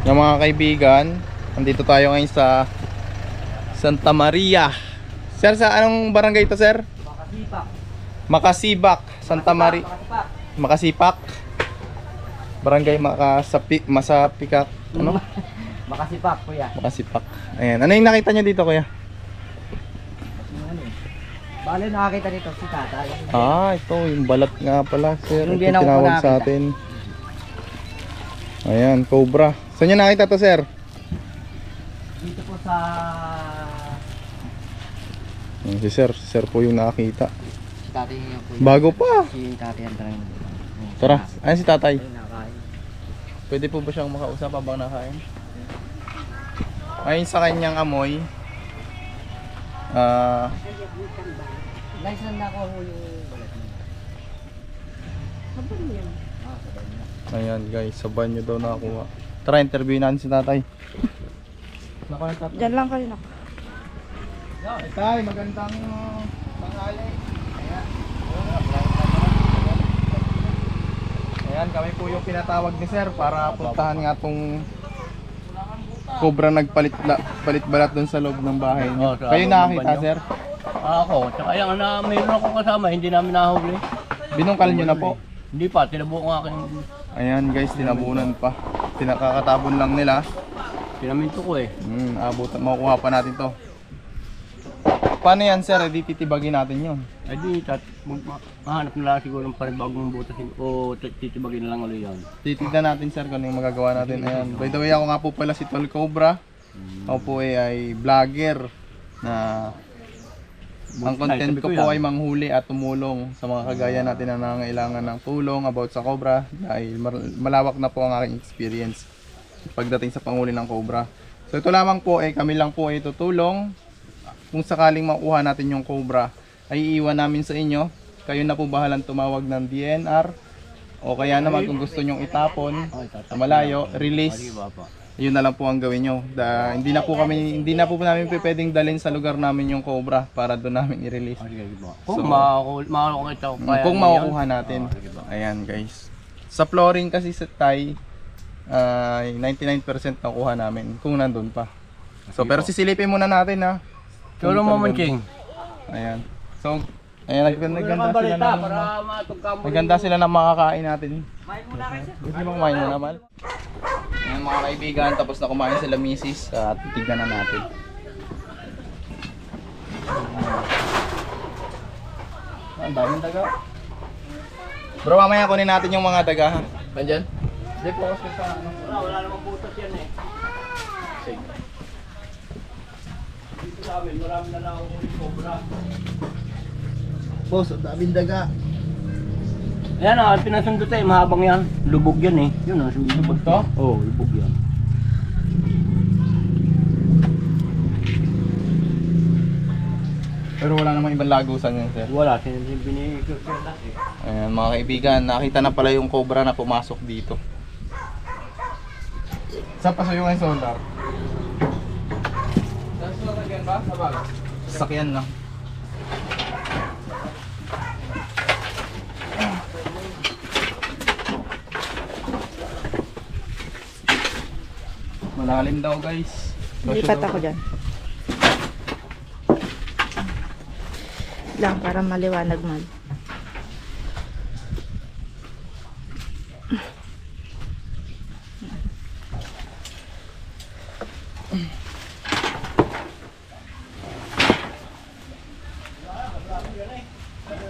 Yung mga kaibigan, nandito tayo ngayon sa Santa Maria. Sir, sa anong barangay ito, sir? Makasipak. Makasibak, Santa Maria. Makasipak. Barangay Masapikak. Ano? Makasipak, kuya. Makasipak. Ayan. Ano yung nakita nyo dito, kuya? Bale, nakakita nito si tatay. Ah, ito yung balat nga pala, sir. Yung Ito di na ako tinawag nakita. sa atin. Ayan, cobra. Saan nyo nakita to, sir? Dito po sa... Ayan, si sir po yung nakakita. Si tatay niya po. Bago pa. Si tatay ang tarang. Tara, ayan si tatay. Ayun, nakain. Pwede po ba siyang makausap habang nakain? Ayon sa kanyang amoy, Guys, saan nakuha mo yung balat niya? Sabon yan. Ah, sabon niya. ayan guys, sa banyo daw nakakuha. Tara, interview natin si tatay. Diyan lang kayo na. Tay, magandang tanghali. Ayan, kami po yung pinatawag ni sir para puntahan nga tong cobra nagpalit balat dun sa loob ng bahay niyo. Oh, sa Kayo loob ng nakakita, banyo. sir? Ako, tsaka yan na mayroon akong kasama, hindi namin nahuli. Binungkal nyo na po. Hindi pa, tinabuo ng aking Ayan guys, tinabunan pa. Tinakakatabon lang nila. pinaminto ko eh. Abot, makukuha pa natin to. Paano yan, sir? Di titibagin natin yun. Ay di, mahanap na lang siguro ng panibagong butas o titibagin na lang ulit yan. Titignan natin, sir, kung ano yung magagawa natin. Ayan. By the way, ako nga po pala si Tol Cobra. Ako po ay vlogger na ang content ko po ay manghuli at tumulong sa mga kagaya natin na nangangailangan ng tulong about sa cobra dahil malawak na po ang aking experience pagdating sa panghuli ng cobra. So ito lamang po ay kami lang po ay tutulong. Kung sakaling makuha natin yung cobra ay iiwan namin sa inyo. Kayo na po bahalang tumawag ng DNR o kaya naman kung gusto nyong itapon sa malayo, release. Yun na lang po ang gawin nyo. Hindi na po namin pwedeng dalhin sa lugar namin yung cobra para doon namin i-release. Kung So, makakita ko kaya kung niyan. makukuha natin. Ayan guys. Sa flooring kasi sa Thai, 99% nakuha namin kung nandun pa. So pero sisilipin muna natin ha. Pero Maman King. Ayan. So ayan, naganda sila ng makakain natin. Kumain muna kayo, sir. Gusto mo kumain muna, Mal? Ayan mga kaibigan, tapos na kumain sila misis at tignan na natin. Ang daming daga. Bro, mamaya kunin natin yung mga daga ha. Nandyan? Hindi po kasi sa ano. Wala namang butas yan eh. Sige. Dito sa amin, marami na lang ako cobra. Boss, ang daming daga. Ayan ang pinasundot eh, mahabang yan. Lubog yan eh. Yun ah, lubog to? Oo, lubog yan. Pero wala namang ibang lagusan yan, sir. Wala, binigyan ko eh. Ayan mga kaibigan, nakita na pala yung cobra na pumasok dito. Saan paso yung solar? Sasakyan ba? Sabag? Sasakyan lang. Malalim daw guys. Lipat ako dyan. Lang para maliwanag man.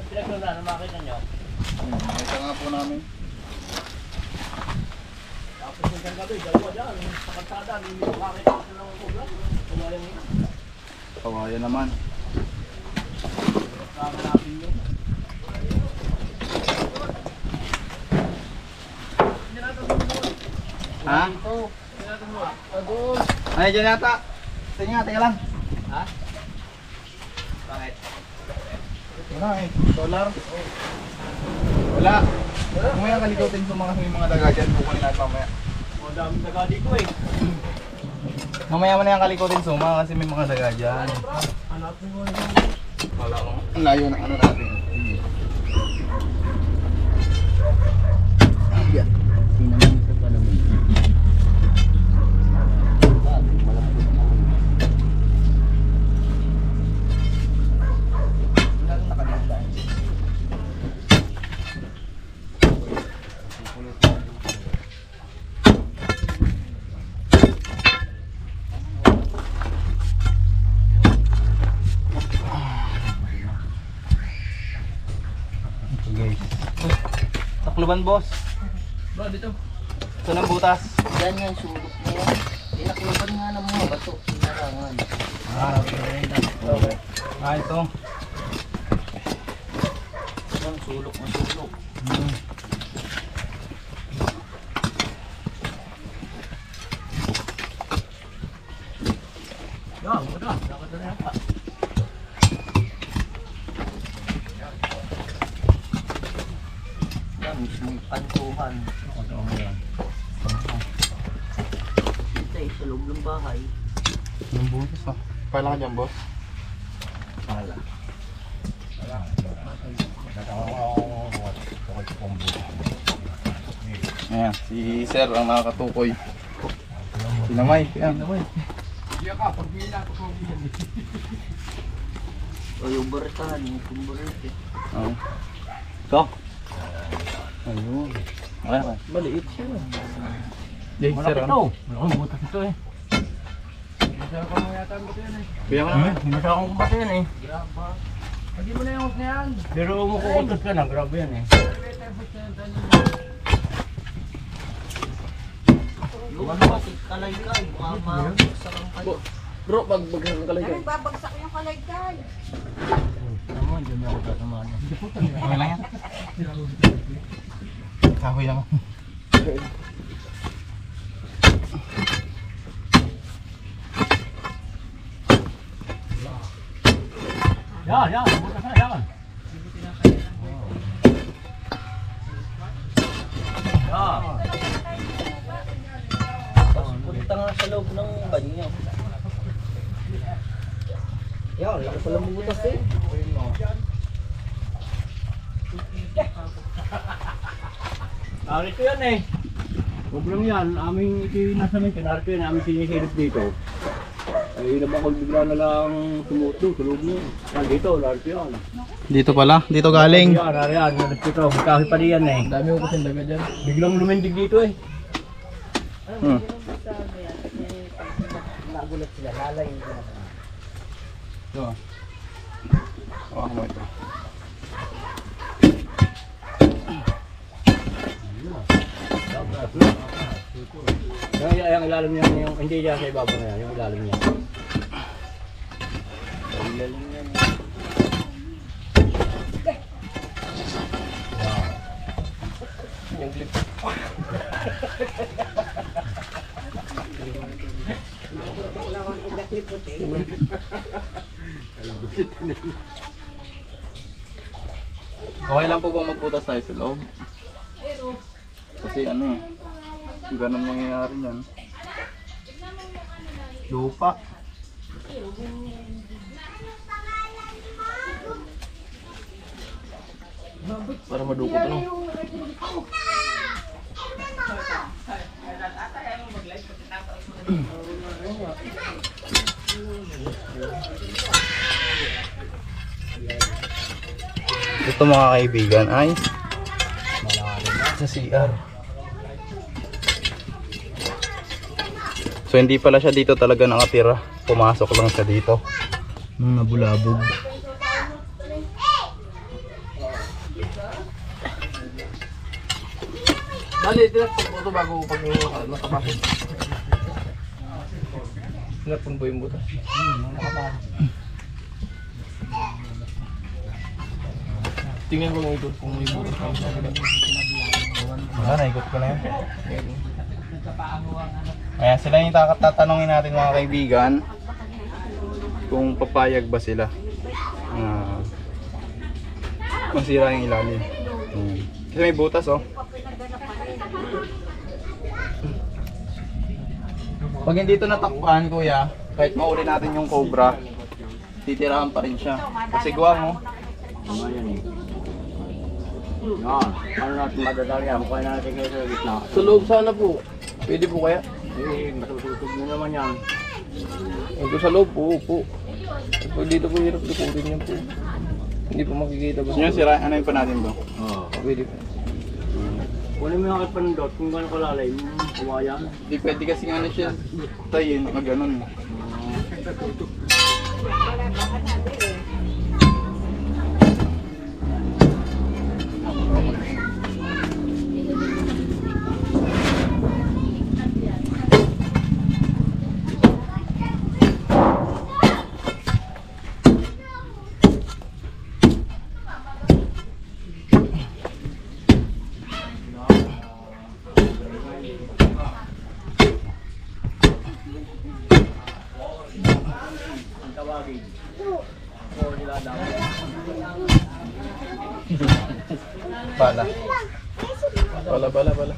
Pinagdala na makita nyo. Ito nga po namin. Tapos yung gabi, dalawa dyan. Sa kalsada, hindi ko makita ko ng cobra. Kawayan nyo. Kawayan naman. Kakalapin nyo. Ha? Ay, dyan yata. Tingnan nga, teka lang. Ha? Bakit? Wala eh. Solar? Wala. Mamaya kalikutin sa mga daga dyan. Kukunin natin mamaya. O, daming daga dito eh. Mamaya mo na yung kalikutin suma kasi may mga daga dyan. Hanapin mo na. Wala ko. Ang layo ng ano natin. Sinamisa pa naman. Takloban, boss. Ba, dito. Ito ng butas. Yan yung sulok na yan. Tinakloban nga ng mga bato. Sinarangan. Okay. Ito. Yan, sulok na sulok. Yan, wala. Dapat na yan pa. Yan, mismong pantuhan. Ito sa loob ng bahay. Yung butas, oh. Pala ka dyan, boss. Pala. Ayan, si Sir ang nakakatukoy. Sinamay. Ayan. O yung baritahan, yung kumbarite. Oo. Ito. Ayun. Okay. Maliit siya. Jay, Sir, Malaki ano? ito. Malaking butas ito eh. Kuya ka naman. Hindi sa akong kumbate yan eh. Hindi mo na yung hook na yan. Pero umukukutot ka na, grabe yan eh. Luwan mo, kalaykay. Baka mabagsak ang kayo. Bro, bagbagsak ang kalay Ay, babagsak yung kalaykan. Tama, hindi mo ako tatamaan. Okay lang yan. Kahoy lang. Yan, butas na, yan. Punta nga sa loob ng banyo. Yan, laki pala mong butas eh. Narito yan eh. Problem yan, aming nasa may narito yan, aming sinisilip dito. Ay, nabakol bigla na lang sumuto, tulog niya. Yan dito, narito yan. Dito pala, dito galing. Yan, nariyan, narito, magkahoy pa diyan eh. Dami ko kasing daga dyan. Biglang lumindig dito eh. Nagulat sila, lalayin sila. Ito. Hawakan mo ito. Yung ilalim niya, yung hindi dyan sa ibabaw na yan, yung ilalim niya. Ilalim yan. Yung clip. Okay lang po bang magputas tayo sa loob? Kasi ano eh, ganun mangyayari yan. Lupa. Para madukot ano. Ito mga kaibigan ay sa CR. So hindi pala siya dito talaga nakatira. Pumasok lang siya dito nung nabulabog. Dali, direct ito bago pag nakapasok. Sinapon po yung butas. Tingnan ko kung may butas pa sa kabila. Wala, naikot ko na yan. Ayan, sila yung tatanungin natin mga kaibigan kung papayag ba sila masira yung ilalim. Kasi may butas oh. Pag hindi ito natakpan kuya, kahit mauli natin yung cobra, titirahan pa rin siya. Kasi guwang oh. Tama yan eh. Yan, ano natin madadali yan, mukha natin kayo sa gitna. Sa loob sana po. Pwede po kaya? Eh, masusutog na naman yan. Ito sa loob po, po. Pag dito po hirap likurin yan po. Hindi po makikita ba? Yung sira, ano yung pa natin to? Oo. Pwede po. Kunin mo yung aking panindot kung gano'n kalalay, kumaya na. Hindi pwede kasi nga na siya tayin, na ganun. Bala. Bala.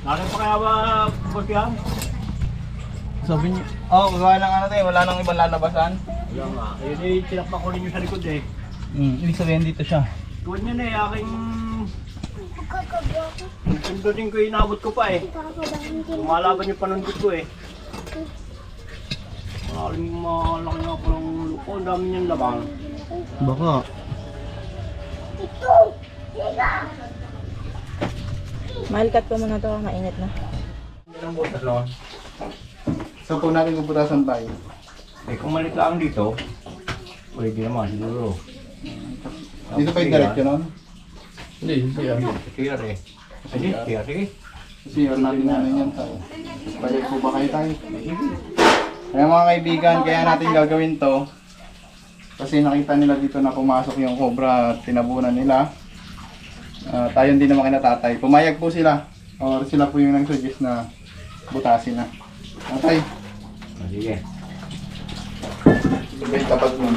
Nakit pa kaya ba, boss yan? Sabi niyo, oh, gagawa ng ano tayo, wala nang ibang lalabasan. Wala nga. Ayun eh, tinakpak ko rin yung sa likod eh. Ibig sabihin dito siya. Tuwan yan eh, aking... Pindutin ko, inabot ko pa eh. Lumalaban yung panundot ko eh. Malaki nga po ng lupo, ang dami niyang laman. Baka. Mahal cut ko muna to, mainit na. Ang butas lang. So kung natin bubutasan tayo. Eh kung malit lang dito, pwede naman siguro. Dito pa yung diretso nun? Hindi, siya. Kira eh. Sige, sige. Kasi yun natin na yan tayo. Bayag po ba kayo tayo? Kaya mga kaibigan, kaya natin gagawin to. Kasi nakita nila dito na pumasok yung cobra at tinabunan nila. Tayo din naman kinatatay. Pumayag po sila. Or sila po yung nag-suggest na butasin na. Tatay. Sige. Ito ba yung tapat nun?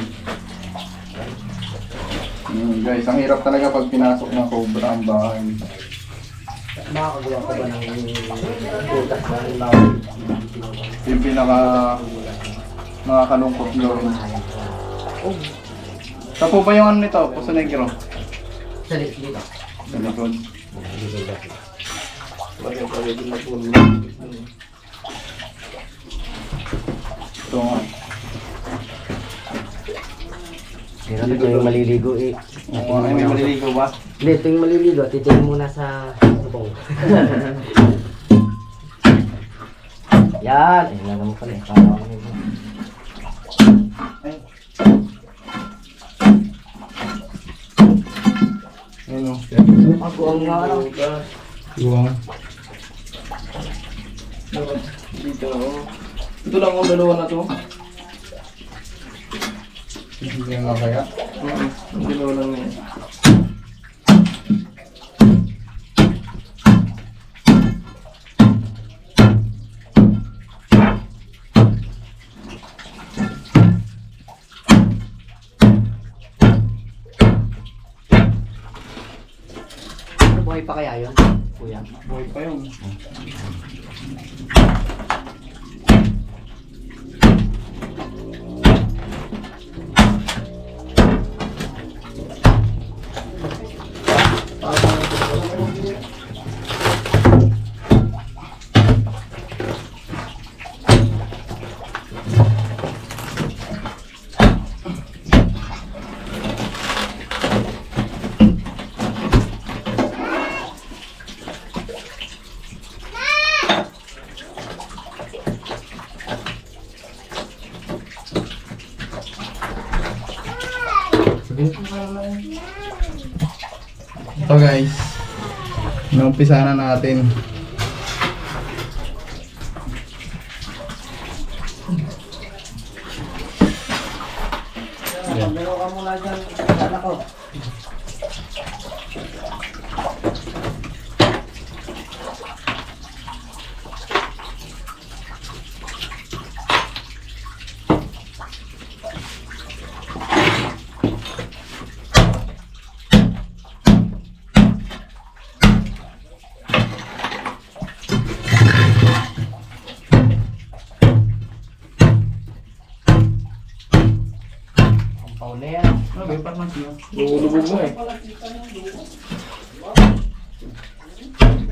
Guys, ang hirap talaga pag pinasok ng cobra ang bahay. Makakagawa ka ba ng butas na bawal? Yung pinaka nakakalungkot gawin. Saan po ba yung ano nito? Puso Negro? Sa dito. Sa likod. Ito nga. Pero ito yung maliligo eh. Oo, ay may maliligo ba? Hindi, ito yung maliligo. Titingin muna sa subong. Yan! Ay, naman pala eh. Para ako nito. Ayun o. Ako ang nga ano. Buwang. Dito o. Ito lang ang dalawa na to. Hindi nga kaya? Ang dalawa lang yan. Buhay pa kaya yun? Kuya. Buhay pa yun. Ito guys, naumpisa na natin. Meron ka muna dyan. Anak ko. Paul na yan. Lulubog mo eh.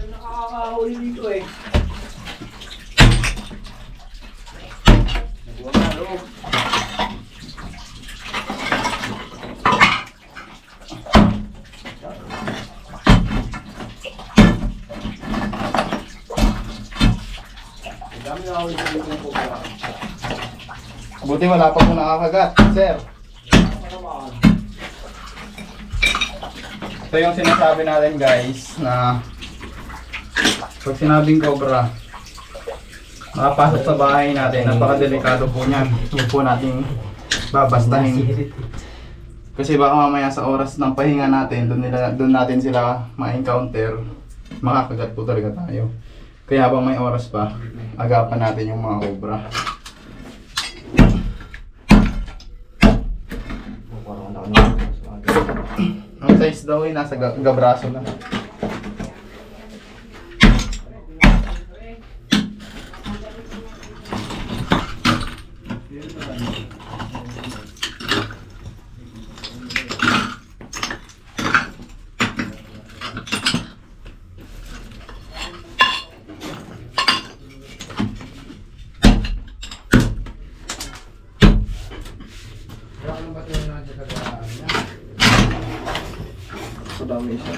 Nakakahuli dito eh. Buti wala pa po nakakagat, sir. Ito yung sinasabi natin guys na pag sinabing cobra makapasok sa bahay natin, napakadelikado po niyan. Huwag po nating babastahin. Kasi baka mamaya sa oras ng pahinga natin, doon natin sila ma-encounter, makakagat po talaga tayo. Kaya habang may oras pa, agapan natin yung mga cobra. Ang size daw ay nasa gabraso na. Dami siya.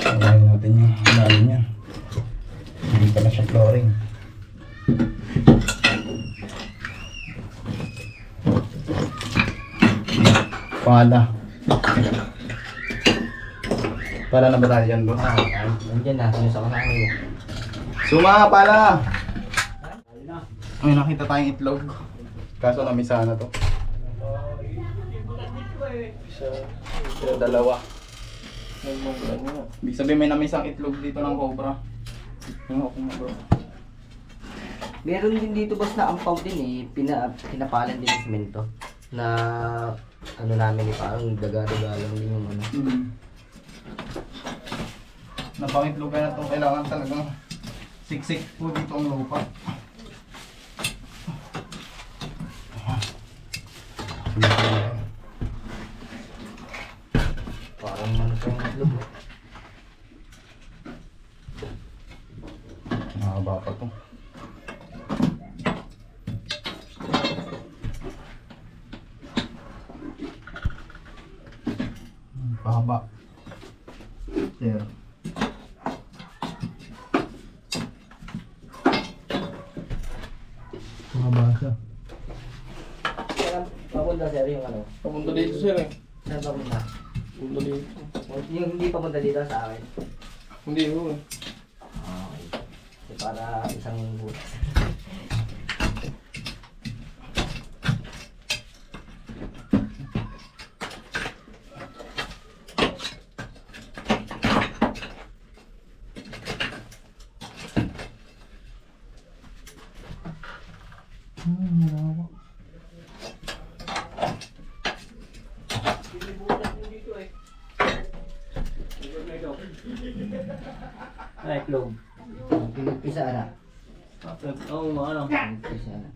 Pagayin natin yung ilalim niya. Hindi pala siya flooring. Pala. Pala na ba tayo dyan, boss? Nandiyan na, yung sa kanang mo. Suma, pala! May nakita tayong itlog. Kaso namisa na to. Isa, dalawa. Ibig sabihin may namisang itlog dito ng cobra. Yung ako bro. Meron din dito boss na ampaw din eh, pinapalan din ng semento. Na ano namin eh, parang daga-daga lang din yung ano. Napangitlogan na itong kailangan talagang siksik po dito ang lupa. Parang manusang itlog. Mahaba pa to. Pahaba. There. Mahaba siya. Saan papunta sir yung ano? Papunta dito sir eh. Saan papunta? Papunta dito. Yung hindi papunta dito sa akin. Hindi ho eh. Okay. So, para isang butas. Ay, itlog. Pinagpisa na. Oo, ano. Pinagpisa na.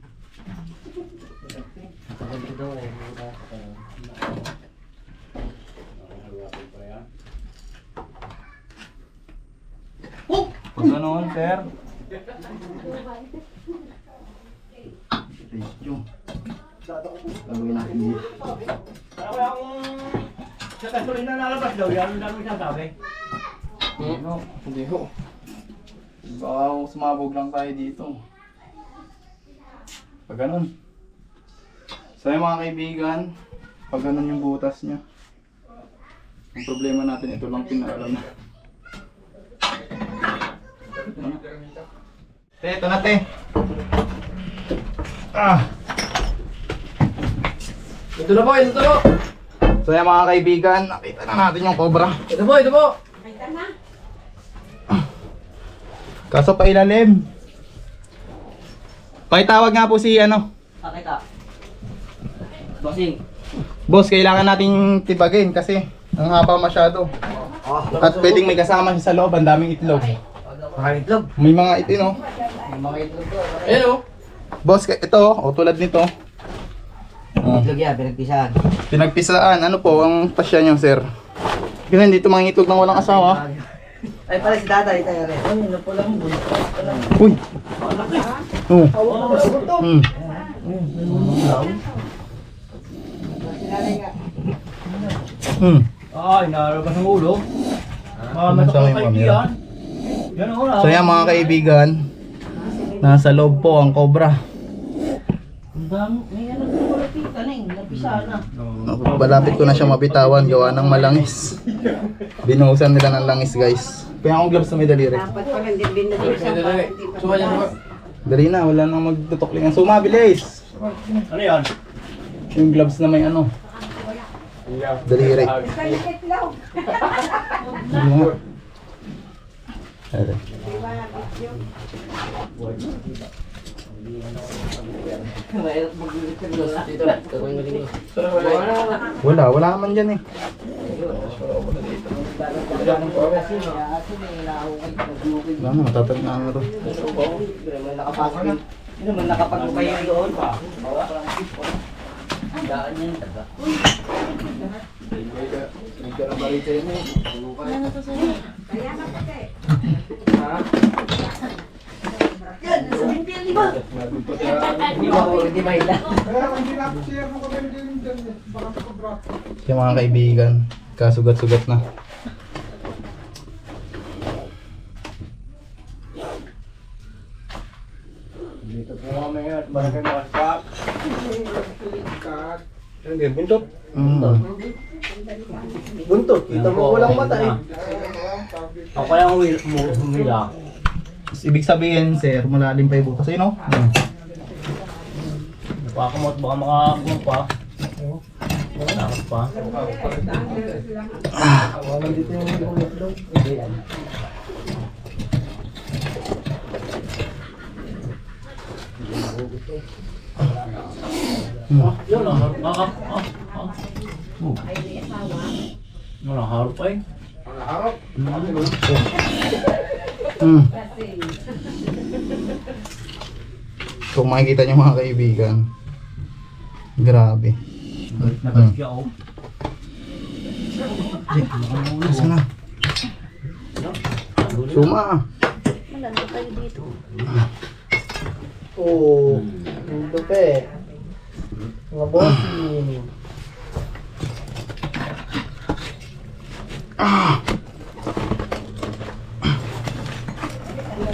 Kapag ito daw eh. Pag ganoon sir. Tissue. Gagawin natin dito. Para kaya kung sa gasolina nalabas daw, yan ang dami sasabi. Hindi ho. Baka sumabog lang tayo dito. Pag ganun. So yung mga kaibigan, pag ganun yung butas niya. Ang problema natin, ito lang pinaalam na. Te, ito na te. Ah. Ito na po, ito na po. So yan mga kaibigan, nakita na natin yung cobra. Ito po, ito po. Kaso pa ilalim. Pakitawag nga po si ano. Kita. Bossing. Boss, kailangan nating tibagin kasi ang haba masyado. At pwedeng may kasama siya sa loob, ang daming itlog. Maraming itlog. May mga no? May mga itlog po. Ayun o. Boss, ito, o tulad nito. Itlog yan, pinagpisahan. Pinagpisaan, ano po ang pasya nyo, sir? Ganun, dito mga itlog ng walang asawa. Ay pala si tatay tayo rin. Ano po lang mo? Uy! Oh. Ay, nalabas ang ulo. Ano sa may mga yan. Yan ang ulo. So yan mga kaibigan, nasa loob po ang cobra. May ano po malapitan eh. Napisahan na. Malapit ko na siya mabitawan, gawa ng malangis. Binuhusan nila ng langis guys. Kaya akong gloves na may daliri. Dapat pala hindi binigyan Dali na, wala nang magtutuklingan. Suma, bilis! Ano yan? Yung gloves na may ano. Daliri. Ano? Ito. Mahirap magulit ka doon. Dito. Gagawin mo din eh. Wala naman dyan eh. Wala na, matatag na ano to. Hindi naman nakapag-ukay yung doon pa. Daan yan. Hindi ba hila? Yung mga kaibigan, kasugat-sugat na. Dito po kami at barangay Makaspak. Hindi, buntot. Buntot, kita mo walang mata eh. Ako kaya humila. Ibig sabihin, sir, malalim pa yung butas. Ayun o. Napakamot, baka makakamot pa. Takot pa. Walang dito yung itlog. Yun lang, Wala harap ay. Kung makikita nyo mga kaibigan, grabe. Nagaski ako. Kasi na. Suma. Maganda kayo dito. Oo. Ito pa eh. Mga bossing.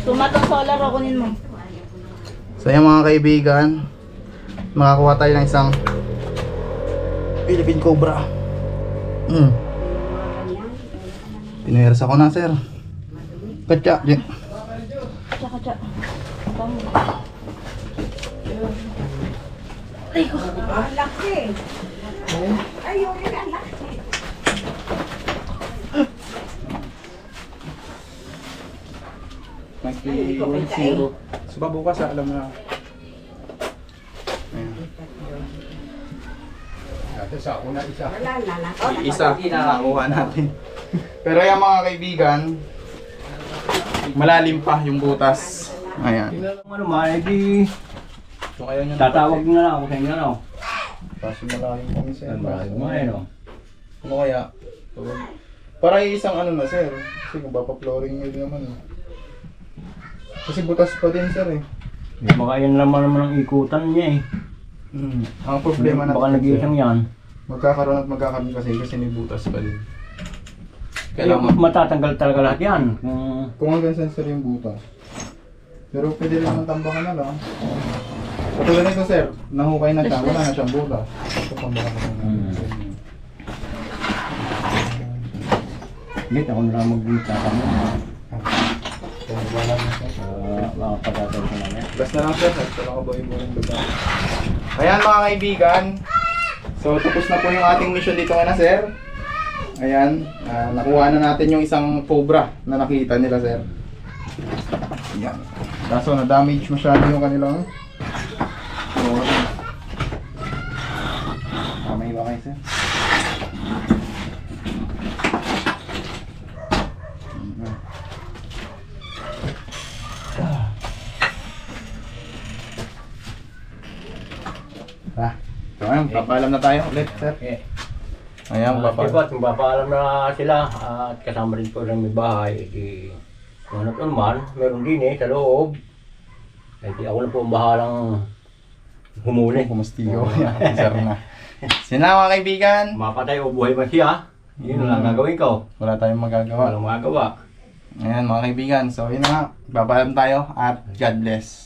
Tumatong solar o kunin mo. So yan mga kaibigan, makakuha tayo ng isang Philippine Cobra. Pinuwersa ko na, sir. Katya. Katsa. Tama. Zero. Suba bukas, alam na. Isa, nakakuha natin. Pero yung mga kaibigan, malalim pa yung butas. Ayan. Ano man, di So ayaw nyo tatawag na lang ako sa inyo, no? Kaso malalim kami, sir. Marami mo eh, no? Ano kaya? Para isang ano na, sir. Kasi kung flooring nyo din naman. Kasi butas pa din, sir eh. Baka yan naman ang ikutan niya eh. Ang problema natin, Baka nag-iisang yan. magkakaroon kasi may butas pa din. Kaya matatanggal talaga lahat yan. Kung hanggang sensor yung butas. Pero pwede rin ang tambakan na lang. Katulad nito, sir, nahukay na siya, wala na siyang butas. Ito tambakan na lang. Hindi, ako na lang mag-iisa kami. Mga pagkatay ko namin. Last na lang sir, ito lang kabayo mo yung baga. Ayan mga kaibigan. So tapos na po yung ating mission dito ngayon sir. Ayan, nakuha na natin yung isang cobra na nakita nila sir. Ayan. Kaso na-damage masyado yung kanilang may iba kayo sir. So ayun, papaalam na tayo ulit sir. Okay. Ayan, Diba, papaalam na sila at kasama rin po ng may bahay. Kung ano naman, meron din sa loob. Di ako na po ang bahalang humuli. Kumastigo. Yan, sir na. Sina mga kaibigan. Mapatay o buhay man siya, yun lang gagawin ko. Wala tayong magagawa. Walang magagawa. Ayan mga kaibigan. So yun na nga. Papaalam tayo at God bless.